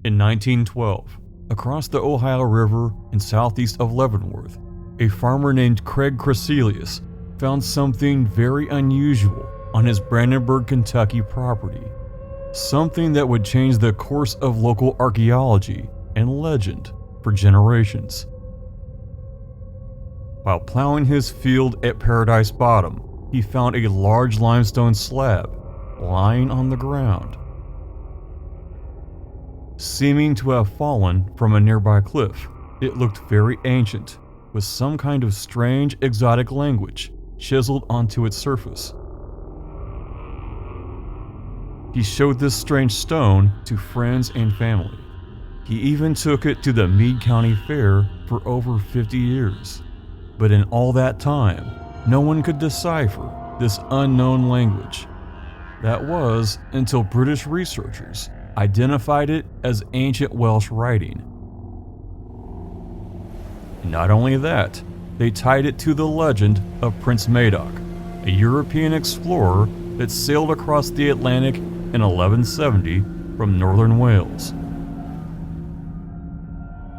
In 1912, across the Ohio River in southeast of Leavenworth, a farmer named Craig Crecelius found something very unusual on his Brandenburg, Kentucky property. Something that would change the course of local archaeology and legend for generations. While plowing his field at Paradise Bottom, he found a large limestone slab lying on the ground, seeming to have fallen from a nearby cliff. It looked very ancient, with some kind of strange exotic language chiseled onto its surface. He showed this strange stone to friends and family. He even took it to the Meade County Fair for over 50 years. But in all that time, no one could decipher this unknown language. That was until British researchers identified it as ancient Welsh writing. Not only that, they tied it to the legend of Prince Madoc, a European explorer that sailed across the Atlantic in 1170 from northern Wales.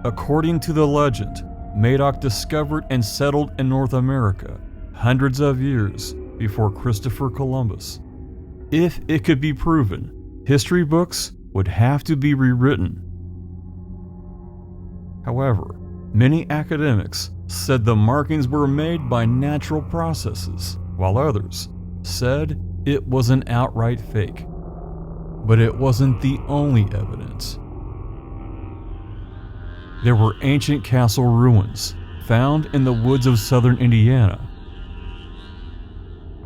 According to the legend, Madoc discovered and settled in North America hundreds of years before Christopher Columbus. If it could be proven, history books would have to be rewritten. However, many academics said the markings were made by natural processes, while others said it was an outright fake. But it wasn't the only evidence. There were ancient castle ruins found in the woods of southern Indiana.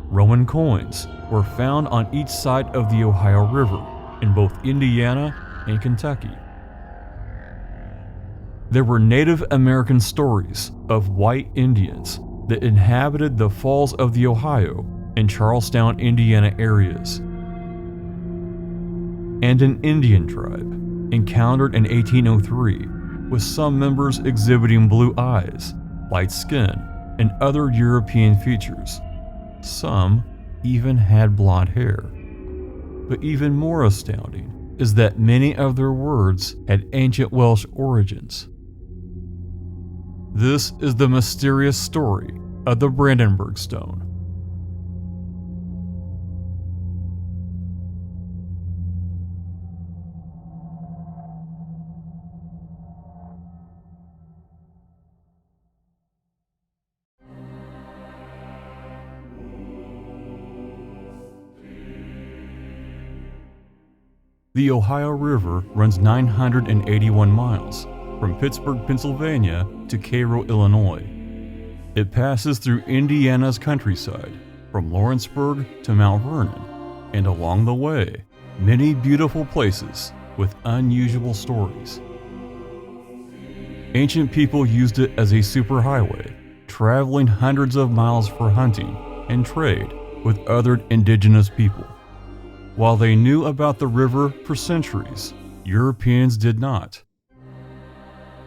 Roman coins were found on each side of the Ohio River in both Indiana and Kentucky. There were Native American stories of white Indians that inhabited the falls of the Ohio and Charlestown, Indiana areas. And an Indian tribe encountered in 1803 with some members exhibiting blue eyes, light skin, and other European features. Some even had blonde hair. But even more astounding is that many of their words had ancient Welsh origins. This is the mysterious story of the Brandenburg Stone. The Ohio River runs 981 miles from Pittsburgh, Pennsylvania to Cairo, Illinois. It passes through Indiana's countryside, from Lawrenceburg to Mount Vernon, and along the way, many beautiful places with unusual stories. Ancient people used it as a superhighway, traveling hundreds of miles for hunting and trade with other indigenous people. While they knew about the river for centuries, Europeans did not.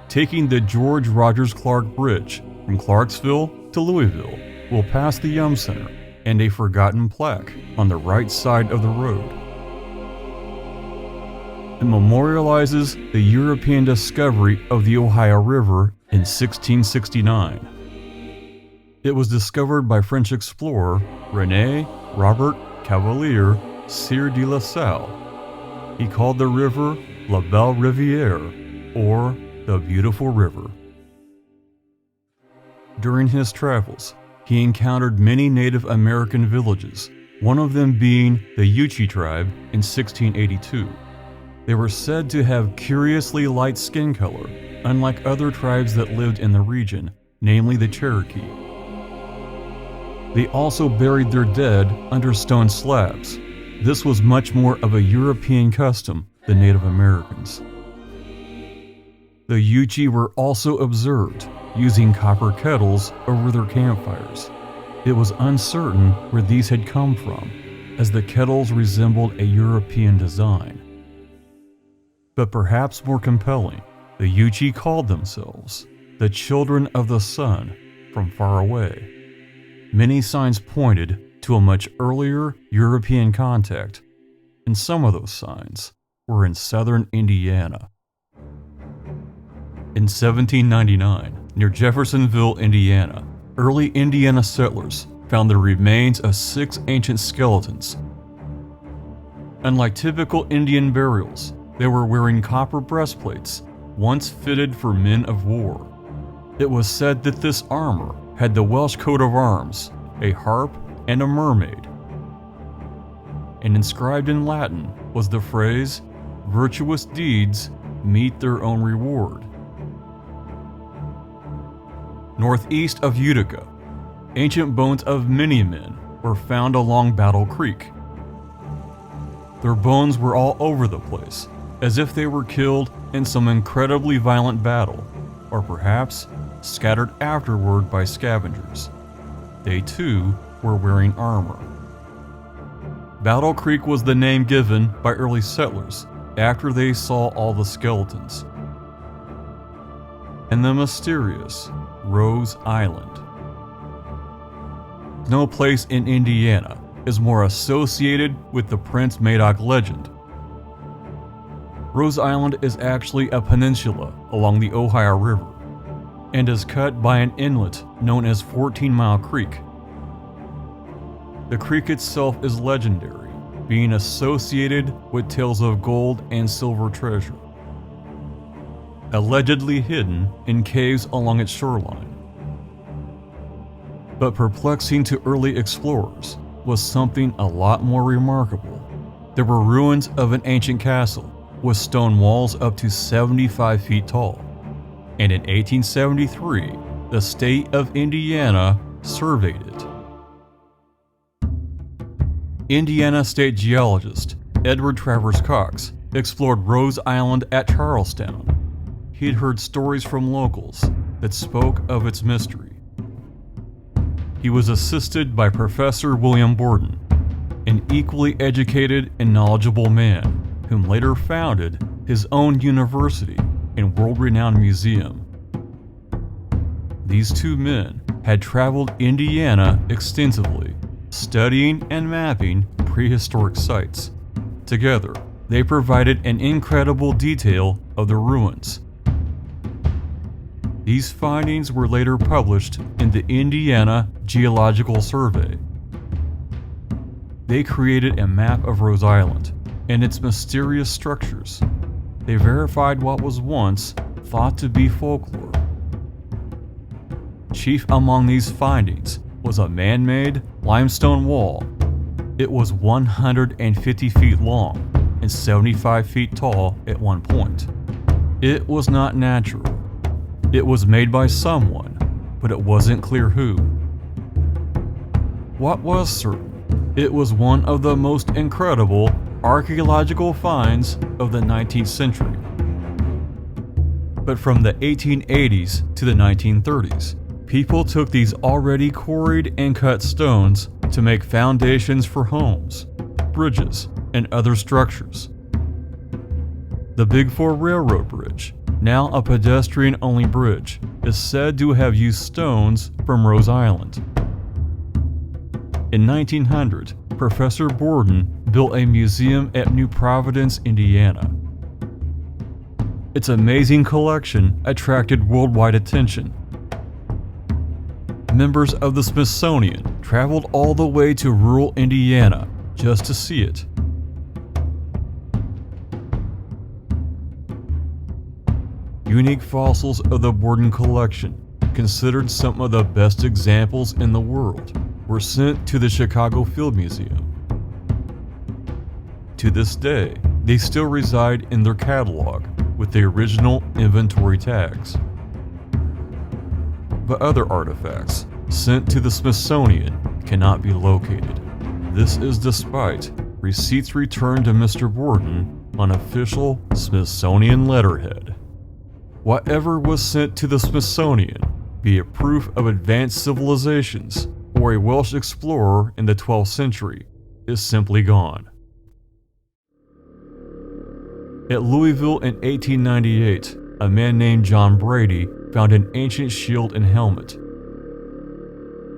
Taking the George Rogers Clark Bridge from Clarksville to Louisville will pass the Yum Center and a forgotten plaque on the right side of the road. It memorializes the European discovery of the Ohio River in 1669. It was discovered by French explorer René Robert Cavelier Sieur de la Salle. He called the river La Belle Rivière, or the Beautiful River. During his travels, he encountered many Native American villages, one of them being the Yuchi tribe in 1682. They were said to have curiously light skin color, unlike other tribes that lived in the region, namely the Cherokee. They also buried their dead under stone slabs. This was much more of a European custom than Native Americans. The Yuchi were also observed using copper kettles over their campfires. It was uncertain where these had come from, as the kettles resembled a European design. But perhaps more compelling, the Yuchi called themselves the Children of the Sun from far away. Many signs pointed to a much earlier European contact, and some of those signs were in southern Indiana. In 1799, near Jeffersonville, Indiana, early Indiana settlers found the remains of 6 ancient skeletons. Unlike typical Indian burials, they were wearing copper breastplates, once fitted for men of war. It was said that this armor had the Welsh coat of arms, a harp, and a mermaid. And inscribed in Latin was the phrase, "Virtuous deeds meet their own reward." Northeast of Utica, ancient bones of many men were found along Battle Creek. Their bones were all over the place, as if they were killed in some incredibly violent battle, or perhaps scattered afterward by scavengers. They too were wearing armor. Battle Creek was the name given by early settlers after they saw all the skeletons. And the mysterious Rose Island. No place in Indiana is more associated with the Prince Madoc legend. Rose Island is actually a peninsula along the Ohio River and is cut by an inlet known as 14 Mile Creek. The creek itself is legendary, being associated with tales of gold and silver treasure, allegedly hidden in caves along its shoreline. But perplexing to early explorers was something a lot more remarkable. There were ruins of an ancient castle with stone walls up to 75 feet tall. And in 1873, the state of Indiana surveyed it. Indiana state geologist Edward Travers Cox explored Rose Island at Charlestown. He'd heard stories from locals that spoke of its mystery. He was assisted by Professor William Borden, an equally educated and knowledgeable man whom later founded his own university and world-renowned museum. These two men had traveled Indiana extensively, studying and mapping prehistoric sites. Together, they provided an incredible detail of the ruins. These findings were later published in the Indiana Geological Survey. They created a map of Rose Island and its mysterious structures. They verified what was once thought to be folklore. Chief among these findings was a man-made limestone wall. It was 150 feet long and 75 feet tall at one point. It was not natural. It was made by someone, but it wasn't clear who. What was certain? It was one of the most incredible archaeological finds of the 19th century. But from the 1880s to the 1930s, people took these already quarried and cut stones to make foundations for homes, bridges, and other structures. The Big Four Railroad Bridge, now a pedestrian-only bridge, is said to have used stones from Rose Island. In 1900, Professor Borden built a museum at New Providence, Indiana. Its amazing collection attracted worldwide attention. Members of the Smithsonian traveled all the way to rural Indiana just to see it. Unique fossils of the Borden collection, considered some of the best examples in the world, were sent to the Chicago Field Museum. To this day, they still reside in their catalog with the original inventory tags. But other artifacts sent to the Smithsonian cannot be located. This is despite receipts returned to Mr. Borden on official Smithsonian letterhead. Whatever was sent to the Smithsonian, be it proof of advanced civilizations or a Welsh explorer in the 12th century, is simply gone. At Louisville in 1898, a man named John Brady found an ancient shield and helmet.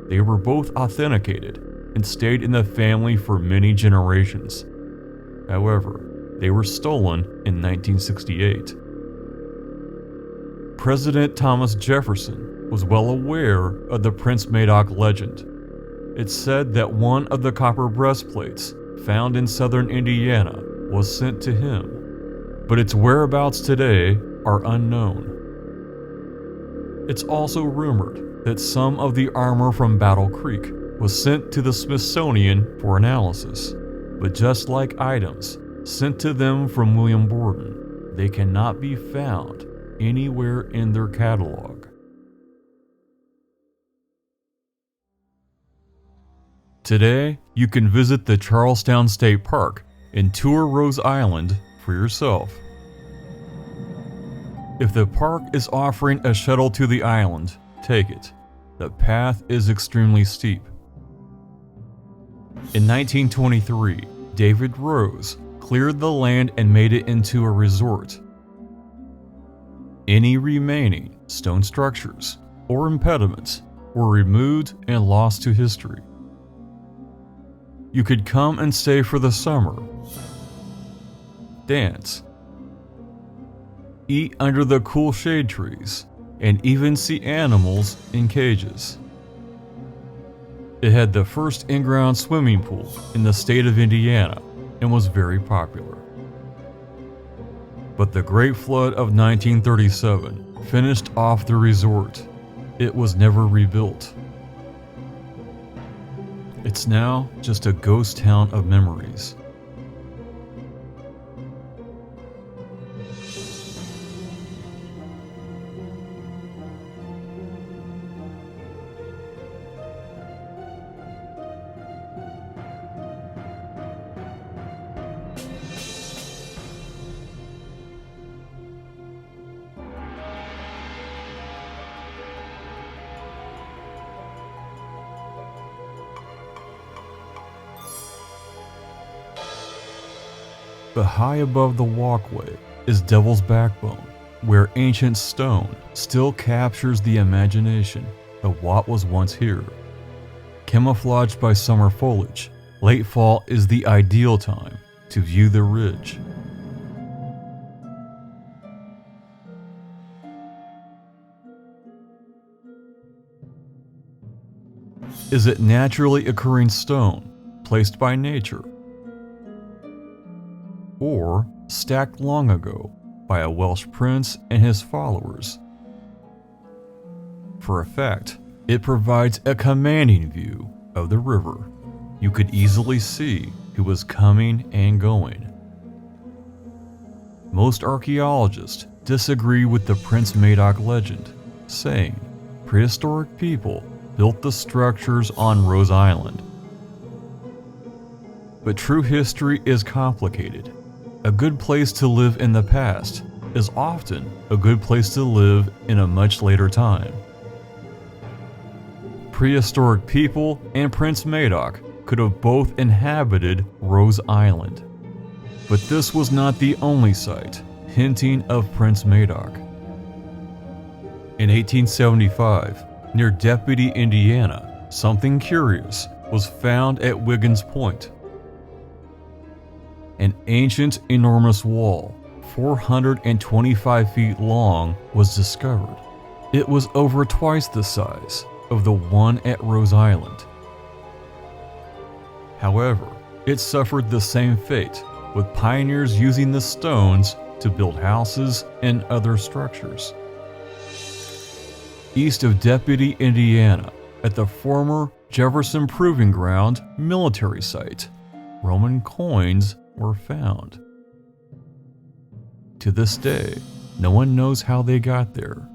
They were both authenticated and stayed in the family for many generations. However, they were stolen in 1968. President Thomas Jefferson was well aware of the Prince Madoc legend. It's said that one of the copper breastplates found in southern Indiana was sent to him, but its whereabouts today are unknown. It's also rumored that some of the armor from Battle Creek was sent to the Smithsonian for analysis, but just like items sent to them from William Borden, they cannot be found anywhere in their catalog. Today, you can visit the Charlestown State Park and tour Rose Island for yourself. If the park is offering a shuttle to the island, take it. The path is extremely steep. In 1923, David Rose cleared the land and made it into a resort. Any remaining stone structures or impediments were removed and lost to history. You could come and stay for the summer, dance, eat under the cool shade trees, and even see animals in cages. It had the first in-ground swimming pool in the state of Indiana and was very popular. But the Great Flood of 1937 finished off the resort. It was never rebuilt. It's now just a ghost town of memories. But high above the walkway is Devil's Backbone, where ancient stone still captures the imagination of what was once here. Camouflaged by summer foliage, late fall is the ideal time to view the ridge. Is it naturally occurring stone placed by nature, or stacked long ago by a Welsh prince and his followers? For a fact, it provides a commanding view of the river. You could easily see who was coming and going. Most archaeologists disagree with the Prince Madoc legend, saying prehistoric people built the structures on Rose Island. But true history is complicated. A good place to live in the past is often a good place to live in a much later time. Prehistoric people and Prince Madoc could have both inhabited Rose Island. But this was not the only site hinting of Prince Madoc. In 1875, near Deputy, Indiana, something curious was found at Wiggins Point. An ancient, enormous wall, 425 feet long, was discovered. It was over twice the size of the one at Rose Island. However, it suffered the same fate, with pioneers using the stones to build houses and other structures. East of Deputy, Indiana, at the former Jefferson Proving Ground military site, Roman coins were found. To this day, no one knows how they got there.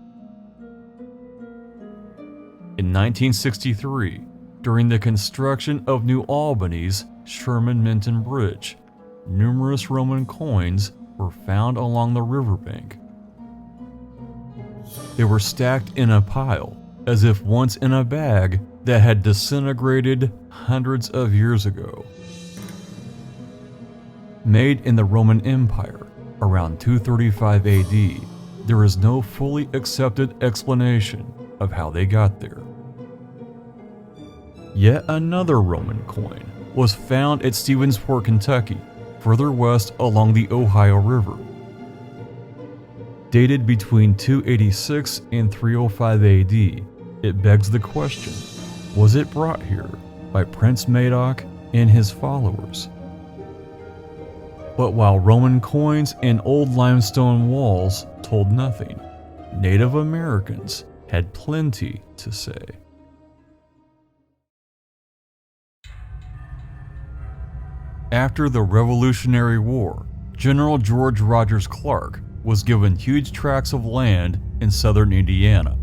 In 1963, during the construction of New Albany's Sherman-Minton Bridge, numerous Roman coins were found along the riverbank. They were stacked in a pile, as if once in a bag that had disintegrated hundreds of years ago. Made in the Roman Empire around 235 AD, there is no fully accepted explanation of how they got there. Yet another Roman coin was found at Stephensport, Kentucky, further west along the Ohio River. dated between 286 and 305 AD, it begs the question, was it brought here by Prince Madoc and his followers? But while Roman coins and old limestone walls told nothing, Native Americans had plenty to say. After the Revolutionary War, General George Rogers Clark was given huge tracts of land in southern Indiana.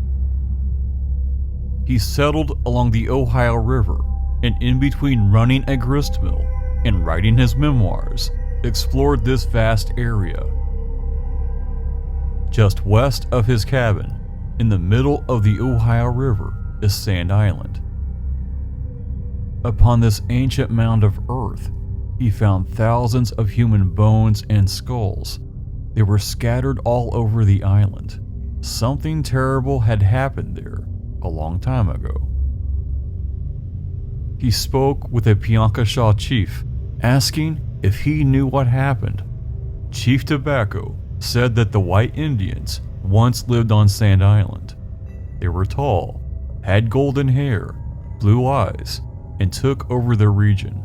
He settled along the Ohio River, and in between running a grist mill and writing his memoirs, explored this vast area. Just west of his cabin, in the middle of the Ohio River, is Sand Island. Upon this ancient mound of earth, he found thousands of human bones and skulls. They were scattered all over the island. Something terrible had happened there a long time ago. He spoke with a Piankashaw chief, asking if he knew what happened. Chief Tobacco said that the white Indians once lived on Sand Island. They were tall, had golden hair, blue eyes, and took over the region.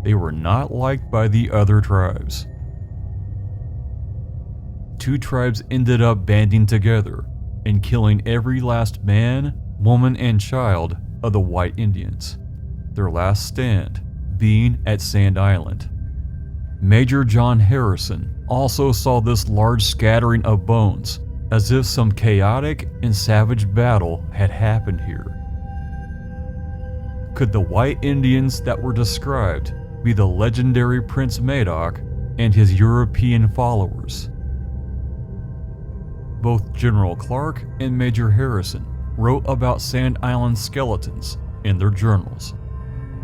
They were not liked by the other tribes. Two tribes ended up banding together and killing every last man, woman, and child of the white Indians, their last stand being at Sand Island. Major John Harrison also saw this large scattering of bones, as if some chaotic and savage battle had happened here. Could the white Indians that were described be the legendary Prince Madoc and his European followers? Both General Clark and Major Harrison wrote about Sand Island skeletons in their journals.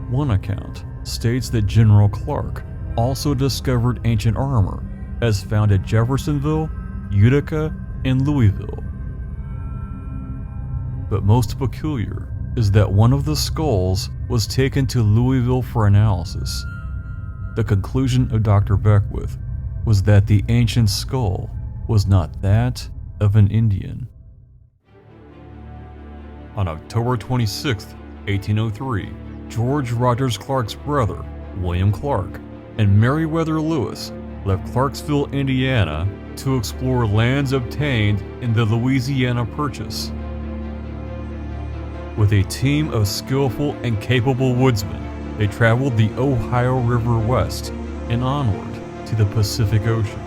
One account states that General Clark also discovered ancient armor as found at Jeffersonville, Utica, and Louisville. But most peculiar is that one of the skulls was taken to Louisville for analysis. The conclusion of Dr. Beckwith was that the ancient skull was not that of an Indian. On October 26, 1803, George Rogers Clark's brother, William Clark, and Meriwether Lewis left Clarksville, Indiana, to explore lands obtained in the Louisiana Purchase. With a team of skillful and capable woodsmen, they traveled the Ohio River west and onward to the Pacific Ocean.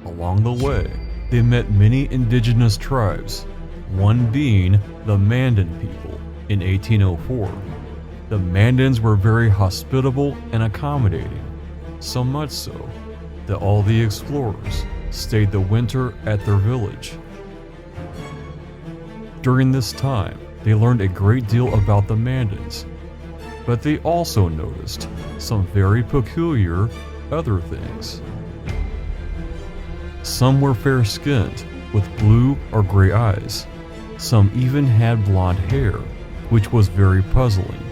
Along the way, they met many indigenous tribes, one being the Mandan people in 1804. The Mandans were very hospitable and accommodating, so much so that all the explorers stayed the winter at their village. During this time, they learned a great deal about the Mandans, but they also noticed some very peculiar other things. Some were fair-skinned with blue or gray eyes. Some even had blonde hair, which was very puzzling.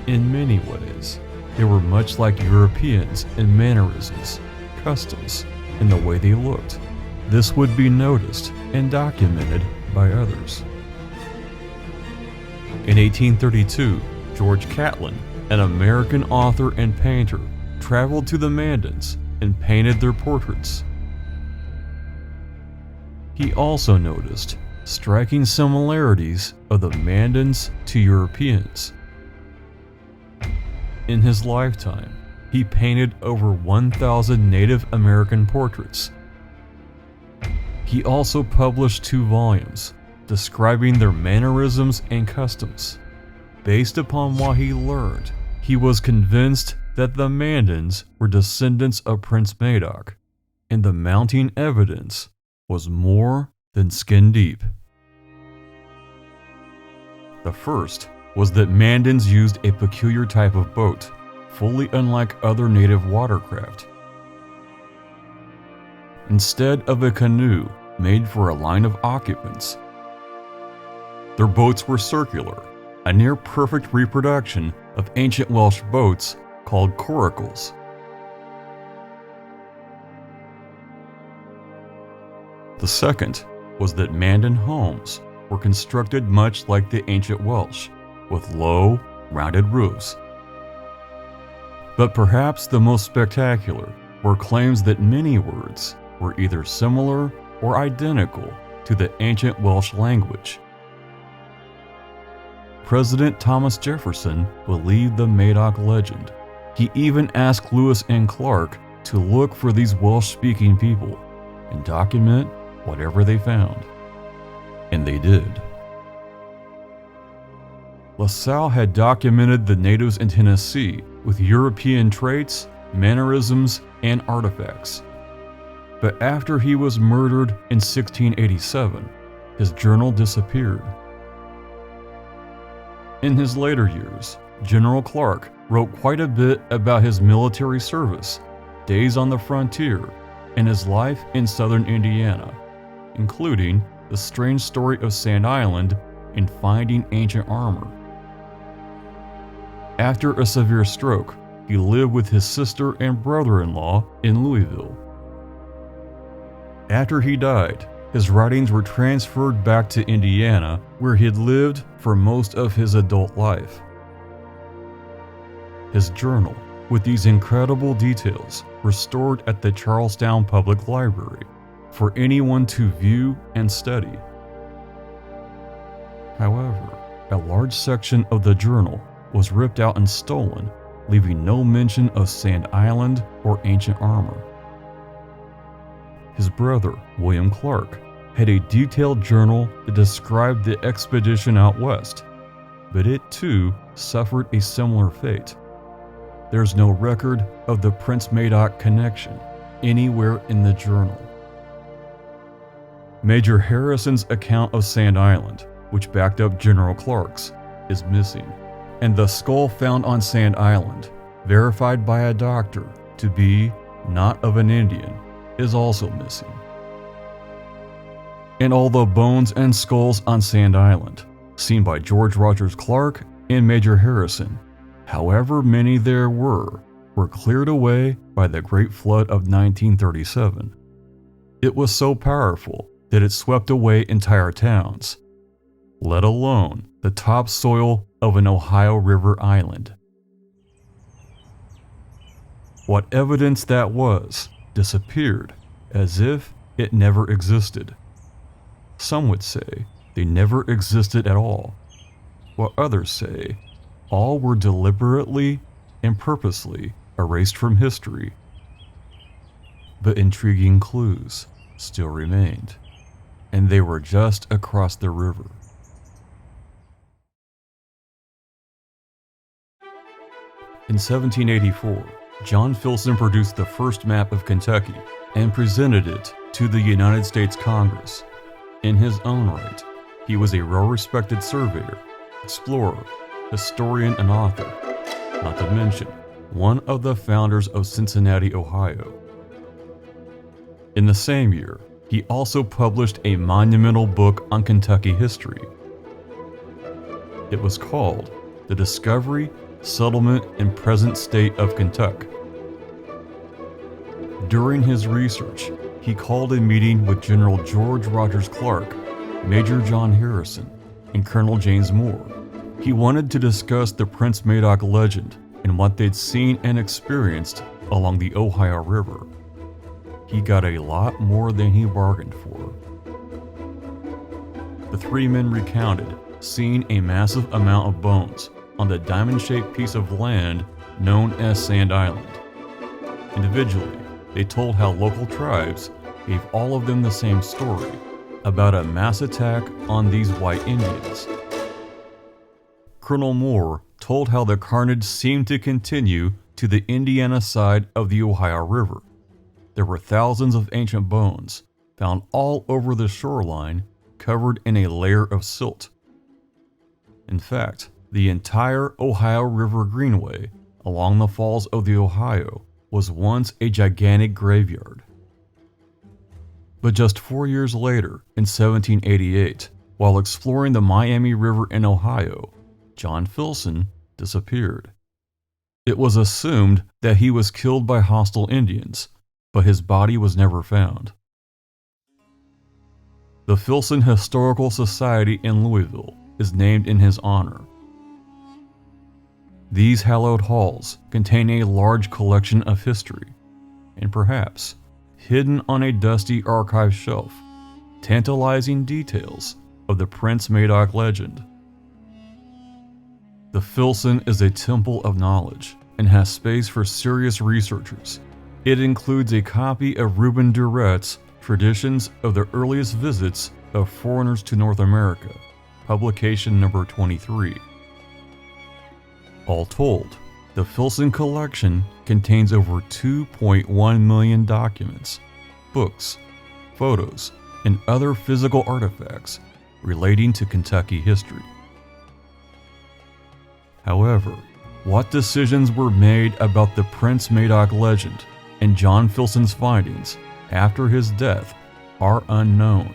In many ways, they were much like Europeans in mannerisms, customs, and the way they looked. This would be noticed and documented by others. In 1832, George Catlin, an American author and painter, traveled to the Mandans and painted their portraits. He also noticed striking similarities of the Mandans to Europeans. In his lifetime, he painted over 1,000 Native American portraits. He also published 2 volumes describing their mannerisms and customs. Based upon what he learned, he was convinced that the Mandans were descendants of Prince Madoc, and the mounting evidence was more than skin deep. The first was that Mandans used a peculiar type of boat, fully unlike other native watercraft. Instead of a canoe made for a line of occupants, their boats were circular, a near-perfect reproduction of ancient Welsh boats called coracles. The second was that Mandan homes were constructed much like the ancient Welsh, with low, rounded roofs. But perhaps the most spectacular were claims that many words were either similar or identical to the ancient Welsh language. President Thomas Jefferson believed the Madoc legend. He even asked Lewis and Clark to look for these Welsh-speaking people and document whatever they found. And they did. La Salle had documented the natives in Tennessee with European traits, mannerisms, and artifacts. But after he was murdered in 1687, his journal disappeared. In his later years, General Clark wrote quite a bit about his military service, days on the frontier, and his life in southern Indiana, including the strange story of Sand Island and finding ancient armor. After a severe stroke, he lived with his sister and brother-in-law in Louisville. After he died, his writings were transferred back to Indiana, where he had lived for most of his adult life. His journal, with these incredible details, was stored at the Charlestown Public Library for anyone to view and study. However, a large section of the journal was ripped out and stolen, leaving no mention of Sand Island or ancient armor. His brother, William Clark, had a detailed journal that described the expedition out west, but it too suffered a similar fate. There's no record of the Prince Madoc connection anywhere in the journal. Major Harrison's account of Sand Island, which backed up General Clark's, is missing, and the skull found on Sand Island, verified by a doctor to be not of an Indian, is also missing. And all the bones and skulls on Sand Island, seen by George Rogers Clark and Major Harrison, however many there were cleared away by the Great Flood of 1937. It was so powerful that it swept away entire towns, let alone the topsoil of an Ohio River island. What evidence that was disappeared as if it never existed. Some would say they never existed at all, while others say all were deliberately and purposely erased from history. But intriguing clues still remained, and they were just across the river. In 1784, John Filson produced the first map of Kentucky and presented it to the United States Congress. In his own right, he was a well-respected surveyor, explorer, historian, and author, not to mention one of the founders of Cincinnati, Ohio. In the same year, he also published a monumental book on Kentucky history. It was called The Discovery, Settlement, and Present State of Kentucky. During his research, he called a meeting with General George Rogers Clark, Major John Harrison, and Colonel James Moore. He wanted to discuss the Prince Madoc legend and what they'd seen and experienced along the Ohio River. He got a lot more than he bargained for. The three men recounted seeing a massive amount of bones on the diamond-shaped piece of land known as Sand Island. Individually, they told how local tribes gave all of them the same story about a mass attack on these white Indians. Colonel Moore told how the carnage seemed to continue to the Indiana side of the Ohio River. There were thousands of ancient bones found all over the shoreline, covered in a layer of silt. In fact, the entire Ohio River Greenway along the falls of the Ohio was once a gigantic graveyard. But just 4 years later, in 1788, while exploring the Miami River in Ohio, John Filson disappeared. It was assumed that he was killed by hostile Indians, but his body was never found. The Filson Historical Society in Louisville is named in his honor. These hallowed halls contain a large collection of history, and perhaps, hidden on a dusty archive shelf, tantalizing details of the Prince Madoc legend. The Filson is a temple of knowledge and has space for serious researchers. It includes a copy of Reuben Duret's Traditions of the Earliest Visits of Foreigners to North America, publication number 23. All told, the Filson collection contains over 2.1 million documents, books, photos, and other physical artifacts relating to Kentucky history. However, what decisions were made about the Prince Madoc legend and John Filson's findings after his death are unknown.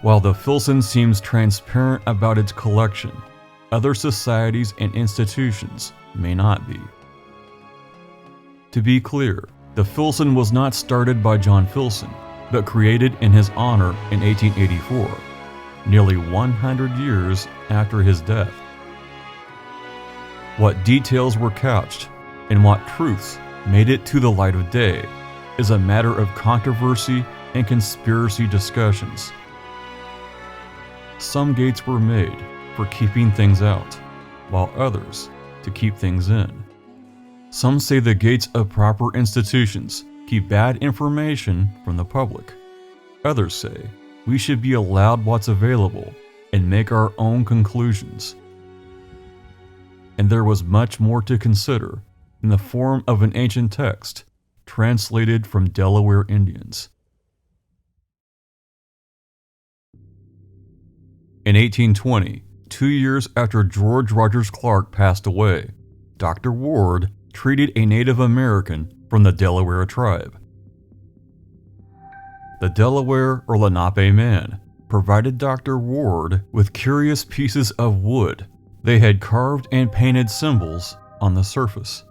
While the Filson seems transparent about its collection, other societies and institutions may not be. To be clear, the Filson was not started by John Filson, but created in his honor in 1884, nearly 100 years after his death. What details were couched and what truths made it to the light of day is a matter of controversy and conspiracy discussions. Some gates were made for keeping things out, while others to keep things in. Some say the gates of proper institutions keep bad information from the public. Others say we should be allowed what's available and make our own conclusions. And there was much more to consider in the form of an ancient text translated from Delaware Indians. In 1820, 2 years after George Rogers Clark passed away, Dr. Ward treated a Native American from the Delaware tribe. The Delaware or Lenape man provided Dr. Ward with curious pieces of wood. They had carved and painted symbols on the surface.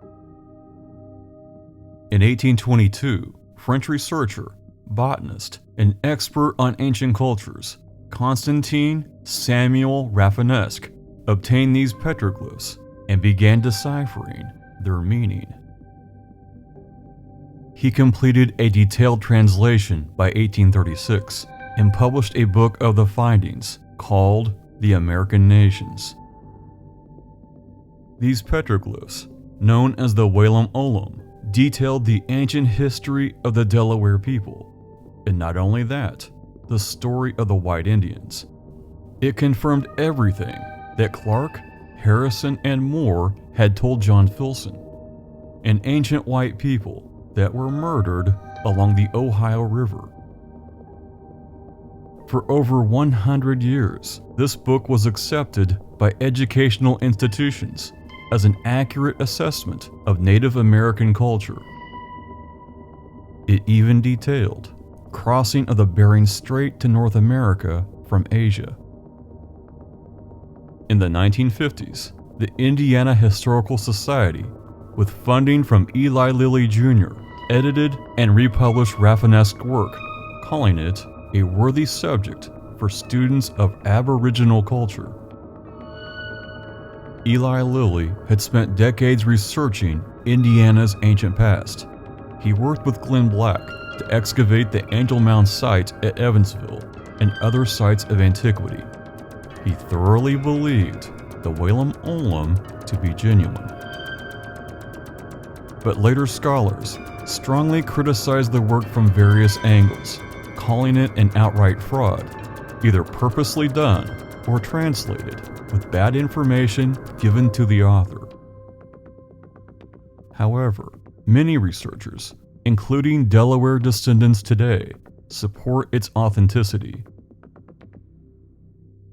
In 1822, French researcher, botanist, and expert on ancient cultures, Constantine Samuel Rafinesque, obtained these petroglyphs and began deciphering their meaning. He completed a detailed translation by 1836 and published a book of the findings called The American Nations. These petroglyphs, known as the Whalum Olum, detailed the ancient history of the Delaware people, and not only that, the story of the White Indians. It confirmed everything that Clark, Harrison, and Moore had told John Filson, an ancient white people that were murdered along the Ohio River. For over 100 years, this book was accepted by educational institutions as an accurate assessment of Native American culture. It even detailed crossing of the Bering Strait to North America from Asia. In the 1950s, the Indiana Historical Society, with funding from Eli Lilly Jr., edited and republished Rafinesque's work, calling it a worthy subject for students of Aboriginal culture. Eli Lilly had spent decades researching Indiana's ancient past. He worked with Glenn Black to excavate the Angel Mound site at Evansville and other sites of antiquity. He thoroughly believed the Whalum Olum to be genuine. But later scholars strongly criticized the work from various angles, calling it an outright fraud, either purposely done or translated with bad information given to the author. However, many researchers, including Delaware descendants today, support its authenticity.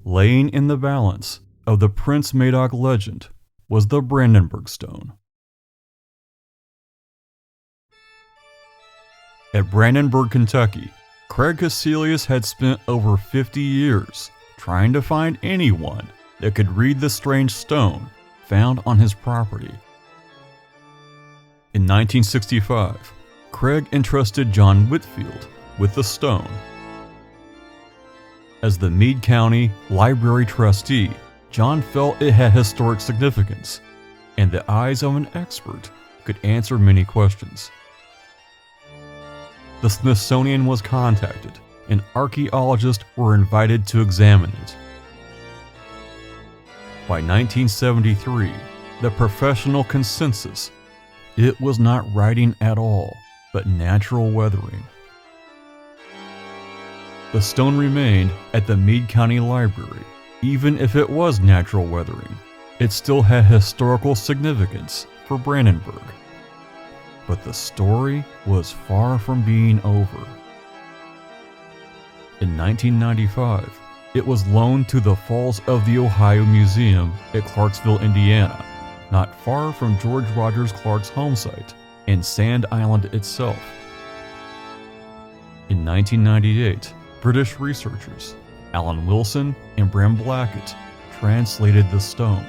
Laying in the balance of the Prince Madoc legend was the Brandenburg Stone. At Brandenburg, Kentucky, Craig Casilius had spent over 50 years trying to find anyone that could read the strange stone found on his property. In 1965, Craig entrusted John Whitfield with the stone, As the Meade County Library trustee, John felt it had historic significance, and the eyes of an expert could answer many questions. The Smithsonian was contacted, and archaeologists were invited to examine it. By 1973, the professional consensus, it was not writing at all, but natural weathering. The stone remained at the Meade County Library. Even if it was natural weathering, it still had historical significance for Brandenburg. But the story was far from being over. In 1995, it was loaned to the Falls of the Ohio Museum at Clarksville, Indiana, not far from George Rogers Clark's home site and Sand Island itself. In 1998, British researchers Alan Wilson and Bram Blackett translated the stone,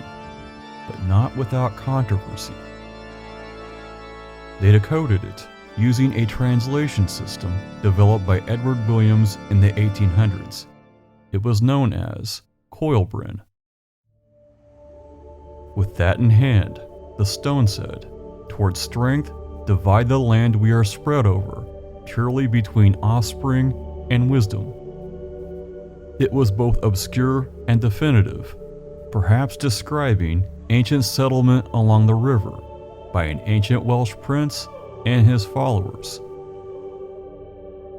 but not without controversy. They decoded it using a translation system developed by Edward Williams in the 1800s. It was known as Coilbrin. With that in hand, the stone said, "Towards strength, divide the land we are spread over, purely between offspring and wisdom." It was both obscure and definitive, perhaps describing ancient settlement along the river by an ancient Welsh prince and his followers.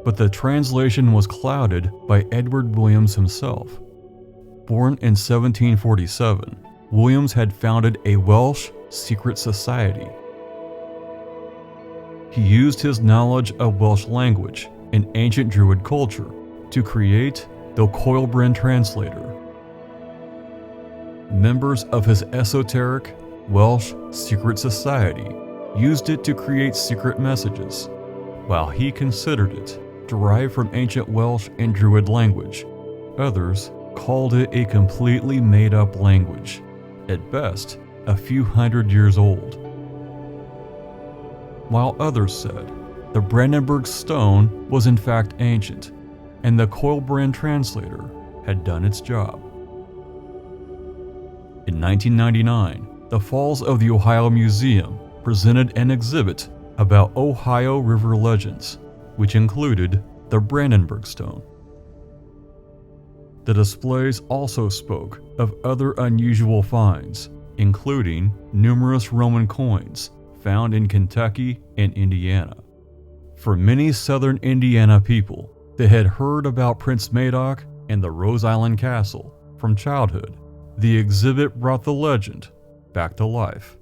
But the translation was clouded by Edward Williams himself. Born in 1747, Williams had founded a Welsh secret society. He used his knowledge of Welsh language and ancient Druid culture to create the Coilbrin translator. Members of his esoteric Welsh secret society used it to create secret messages, while he considered it derived from ancient Welsh and Druid language. Others called it a completely made-up language, at best a few hundred years old. While others said the Brandenburg Stone was in fact ancient, and the Coilbrin translator had done its job. In 1999, the Falls of the Ohio Museum presented an exhibit about Ohio River legends, which included the Brandenburg Stone. The displays also spoke of other unusual finds, including numerous Roman coins found in Kentucky and Indiana. For many southern Indiana people, they had heard about Prince Madoc and the Rose Island Castle from childhood. The exhibit brought the legend back to life,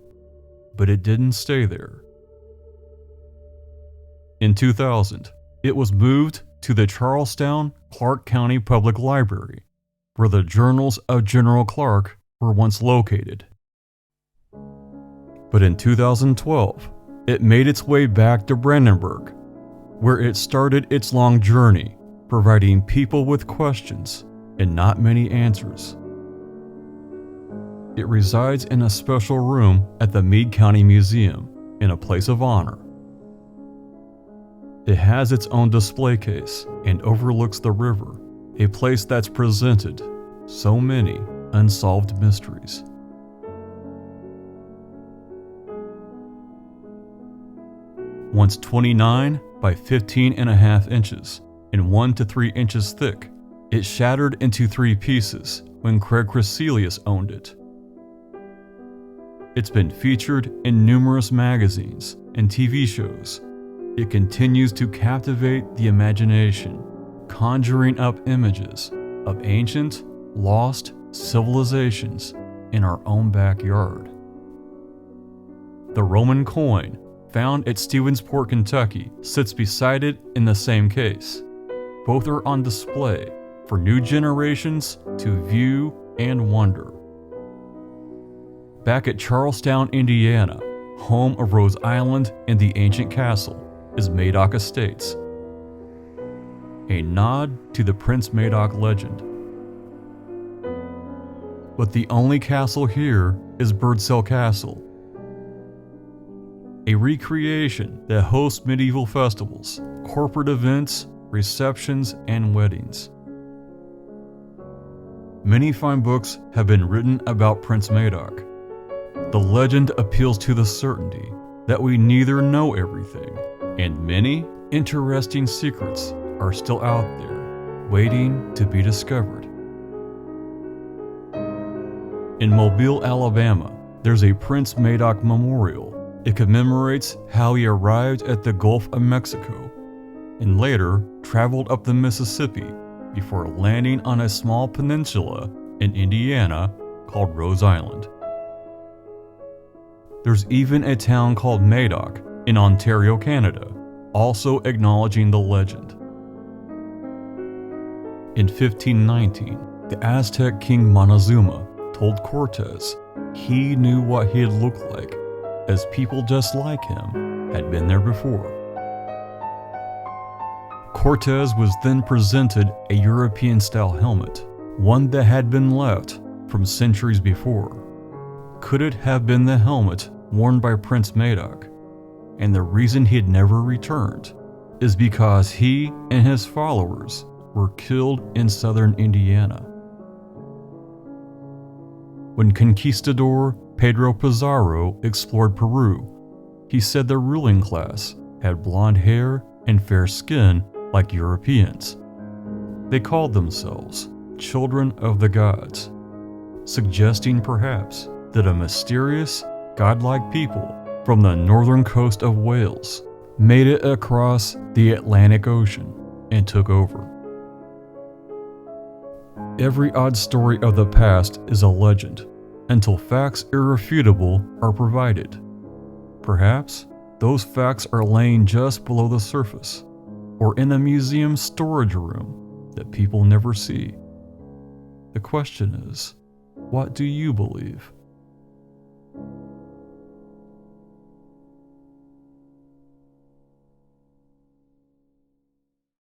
but it didn't stay there. In 2000, it was moved to the Charlestown Clark County Public Library, where the journals of General Clark were once located. But in 2012, it made its way back to Brandenburg, where it started its long journey, providing people with questions and not many answers. It resides in a special room at the Meade County Museum, in a place of honor. It has its own display case and overlooks the river, a place that's presented so many unsolved mysteries. Once 29 by 15.5 inches and 1 to 3 inches thick, it shattered into 3 pieces when Craig Cresselius owned it. It's been featured in numerous magazines and TV shows. It continues to captivate the imagination, conjuring up images of ancient, lost civilizations in our own backyard. The Roman coin found at Stevensport, Kentucky, sits beside it in the same case. Both are on display for new generations to view and wonder. Back at Charlestown, Indiana, home of Rose Island and the ancient castle, is Madoc Estates, a nod to the Prince Madoc legend. But the only castle here is Birdsell Castle, a recreation that hosts medieval festivals, corporate events, receptions, and weddings. Many fine books have been written about Prince Madoc. The legend appeals to the certainty that we neither know everything, and many interesting secrets are still out there, waiting to be discovered. In Mobile, Alabama, there's a Prince Madoc Memorial. It commemorates how he arrived at the Gulf of Mexico and later traveled up the Mississippi before landing on a small peninsula in Indiana called Rose Island. There's even a town called Madoc in Ontario, Canada, also acknowledging the legend. In 1519, the Aztec king Montezuma told Cortez he knew what he'd look like, as people just like him had been there before. Cortez was then presented a European-style helmet, one that had been left from centuries before. Could it have been the helmet worn by Prince Madoc? And the reason he had never returned is because he and his followers were killed in southern Indiana. When conquistador Pedro Pizarro explored Peru, he said the ruling class had blonde hair and fair skin like Europeans. They called themselves children of the gods, suggesting perhaps that a mysterious, godlike people from the northern coast of Wales made it across the Atlantic Ocean and took over. Every odd story of the past is a legend until facts irrefutable are provided. Perhaps those facts are laying just below the surface or in a museum storage room that people never see. The question is, what do you believe?